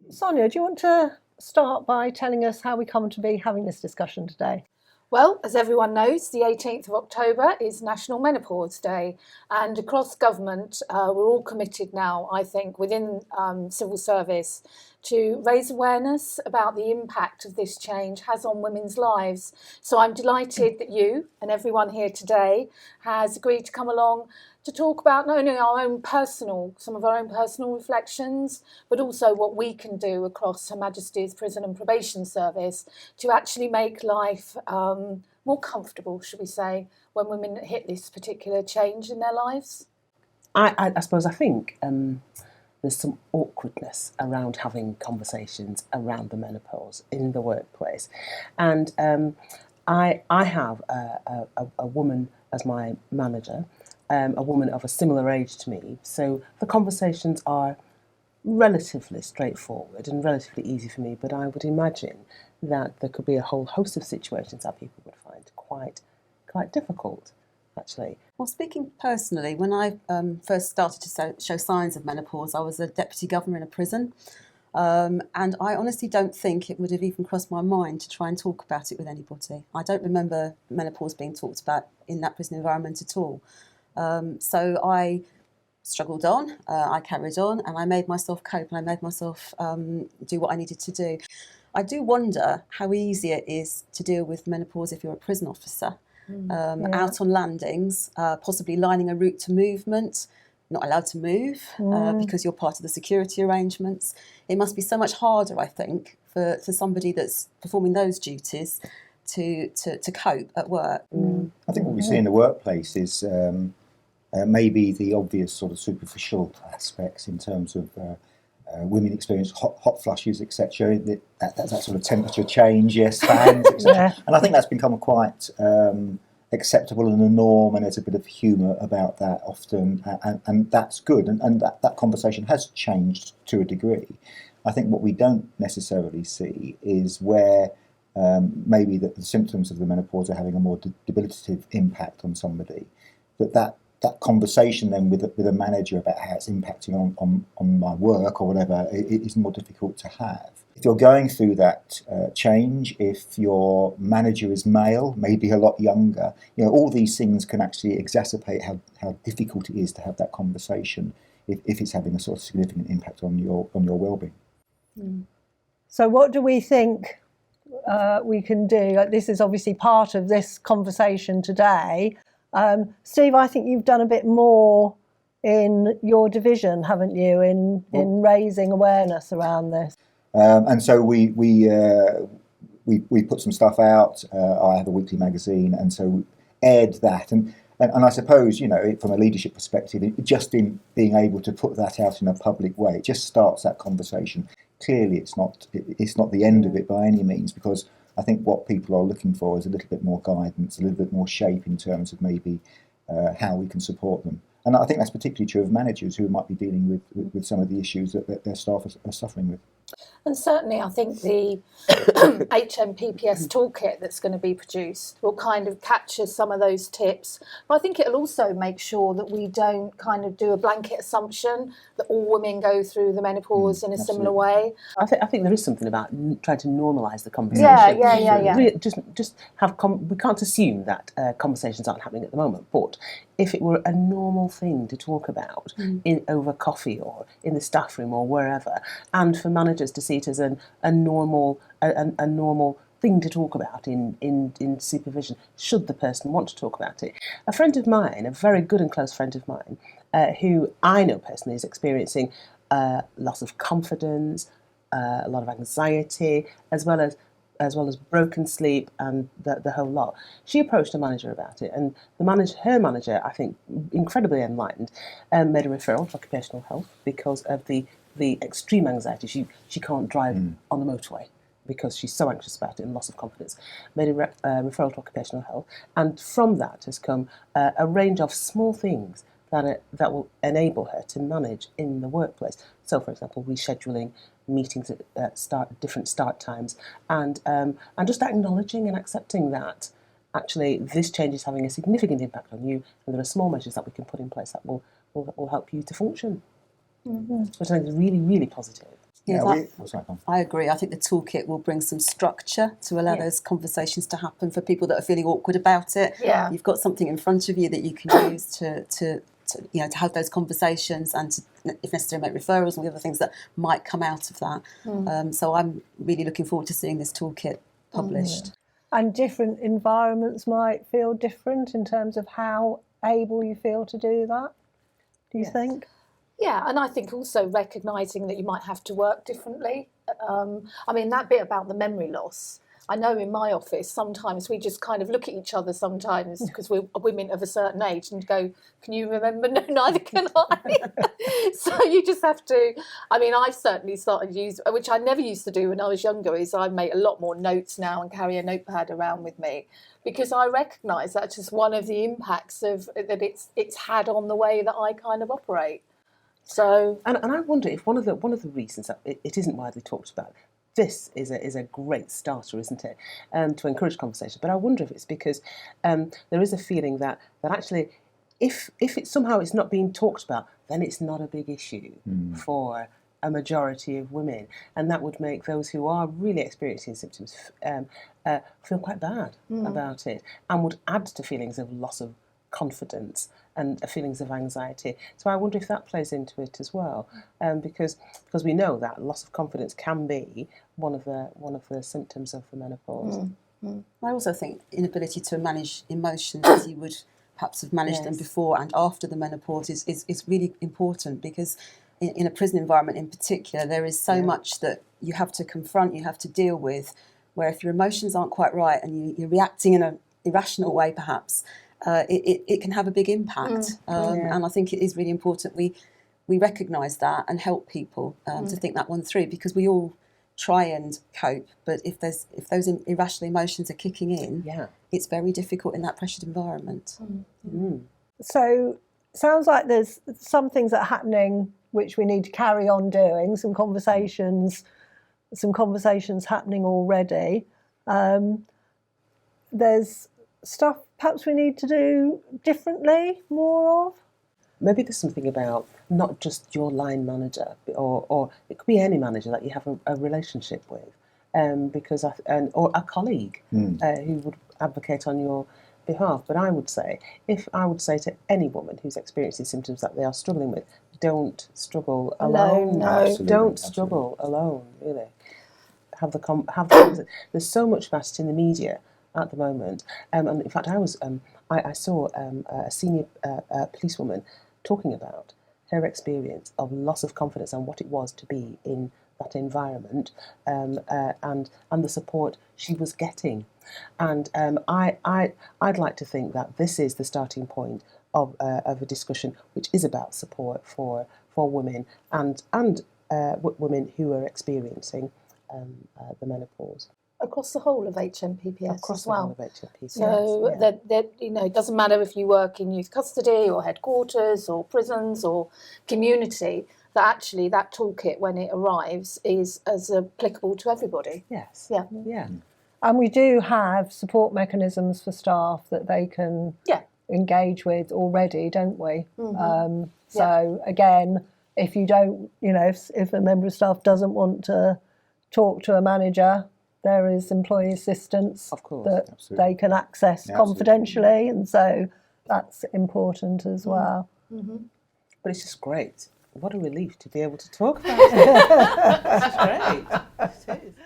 Sonia, do you want to start by telling us how we come to be having this discussion today? Well, as everyone knows, the 18th of October is National Menopause Day, and across government we're all committed now, I think, within civil service to raise awareness about the impact of this change has on women's lives. So I'm delighted that you and everyone here today has agreed to come along to talk about not only some of our own personal reflections, but also what we can do across Her Majesty's Prison and Probation Service to actually make life more comfortable, should we say, when women hit this particular change in their lives. I think there's some awkwardness around having conversations around the menopause in the workplace. And I have a woman as my manager, a woman of a similar age to me. So the conversations are relatively straightforward and relatively easy for me, but I would imagine that there could be a whole host of situations that people would find quite difficult, actually. Well, speaking personally, when I first started to show signs of menopause, I was a deputy governor in a prison. And I honestly don't think it would have even crossed my mind to try and talk about it with anybody. I don't remember menopause being talked about in that prison environment at all. So I struggled on, I carried on, and I made myself cope, and I made myself do what I needed to do. I do wonder how easy it is to deal with menopause if you're a prison officer, out on landings, possibly lining a route to movement, not allowed to move because you're part of the security arrangements. It must be so much harder, I think, for somebody that's performing those duties to cope at work. I think what we see in the workplace is maybe the obvious sort of superficial aspects in terms of women experience hot flushes, etc. That sort of temperature change, yes, fans, etc. Yeah. And I think that's become quite acceptable and a norm, and there's a bit of humour about that often, and that's good. And that conversation has changed to a degree. I think what we don't necessarily see is where maybe the symptoms of the menopause are having a more debilitative impact on somebody, that conversation then with a manager about how it's impacting on my work or whatever, it is more difficult to have. If you're going through that change, if your manager is male, maybe a lot younger, all these things can actually exacerbate how difficult it is to have that conversation if it's having a sort of significant impact on your well-being. So what do we think we can do? This is obviously part of this conversation today. Steve, I think you've done a bit more in your division, haven't you, in raising awareness around this? And so we put some stuff out. I have a weekly magazine, and so we aired that. And I suppose, from a leadership perspective, just in being able to put that out in a public way, it just starts that conversation. Clearly, it's not the end of it by any means, because I think what people are looking for is a little bit more guidance, a little bit more shape in terms of maybe how we can support them. And I think that's particularly true of managers who might be dealing with some of the issues that their staff are suffering with. And certainly I think the HMPPS toolkit that's going to be produced will kind of capture some of those tips. But I think it'll also make sure that we don't kind of do a blanket assumption that all women go through the menopause in a similar way. I think there is something about trying to normalise the conversation. Yeah. Just we can't assume that conversations aren't happening at the moment, but if it were a normal thing to talk about over coffee or in the staff room or wherever, and for managers to see it as a normal thing to talk about in supervision, should the person want to talk about it. A friend of mine, a very good and close friend of mine, who I know personally is experiencing loss of confidence, a lot of anxiety, as well as broken sleep and the whole lot. She approached a manager about it, and her manager, I think, incredibly enlightened, made a referral to occupational health because of the extreme anxiety. She can't drive on the motorway because she's so anxious about it and loss of confidence. Made a referral to occupational health, and from that has come a range of small things that will enable her to manage in the workplace. So, for example, rescheduling meetings at different start times, and just acknowledging and accepting that actually this change is having a significant impact on you, and there are small measures that we can put in place that will help you to function. Which I think is really, really positive. Yeah, what's that on? I agree. I think the toolkit will bring some structure to allow those conversations to happen for people that are feeling awkward about it. Yeah. You've got something in front of you that you can use to have those conversations and to, if necessary, make referrals and the other things that might come out of that. So I'm really looking forward to seeing this toolkit published. And different environments might feel different in terms of how able you feel to do that, do you think? Yeah, and I think also recognising that you might have to work differently. I mean, that bit about the memory loss, I know in my office sometimes we just kind of look at each other sometimes because we're women of a certain age and go, can you remember? No, neither can I. So you just have to, I mean, I've certainly started to use, which I never used to do when I was younger, is I make a lot more notes now and carry a notepad around with me because I recognise that's just one of the impacts of that it's had on the way that I kind of operate. So, and I wonder if one of the reasons that it isn't widely talked about. This is a great starter, isn't it, to encourage conversation. But I wonder if it's because there is a feeling that actually, if it somehow it's not being talked about, then it's not a big issue for a majority of women, and that would make those who are really experiencing symptoms feel quite bad about it, and would add to feelings of loss of confidence and feelings of anxiety. So I wonder if that plays into it as well, because we know that loss of confidence can be one of the symptoms of the menopause. I also think inability to manage emotions as you would perhaps have managed them before and after the menopause is really important, because in a prison environment in particular, there is so much that you have to confront, you have to deal with, where if your emotions aren't quite right and you're reacting in an irrational way perhaps, it can have a big impact. And I think it is really important we recognise that and help people to think that one through, because we all try and cope, but if those irrational emotions are kicking in, it's very difficult in that pressured environment. So sounds like there's some things that are happening which we need to carry on doing, some conversations happening already. There's stuff perhaps we need to do differently, more of? Maybe there's something about not just your line manager, or it could be any manager that you have a relationship with, or a colleague who would advocate on your behalf. But I would say to any woman who's experiencing symptoms that they are struggling with, don't struggle alone. Don't struggle alone. Really, have the there's so much about it in the media at the moment, and in fact, I saw a senior policewoman talking about her experience of loss of confidence and what it was to be in that environment, and the support she was getting. And I'd like to think that this is the starting point of a discussion which is about support for women and women who are experiencing the menopause. across the whole of HMPPS Across as well. the whole of HMPPS. So that it doesn't matter if you work in youth custody or headquarters or prisons or community, that actually that toolkit when it arrives is as applicable to everybody. Yes. Yeah. Yeah. And we do have support mechanisms for staff that they can engage with already, don't we? So again, if you don't, if a member of staff doesn't want to talk to a manager, there is employee assistance that they can access confidentially, and so that's important as well. But it's just great. What a relief to be able to talk about it. It's great. It is.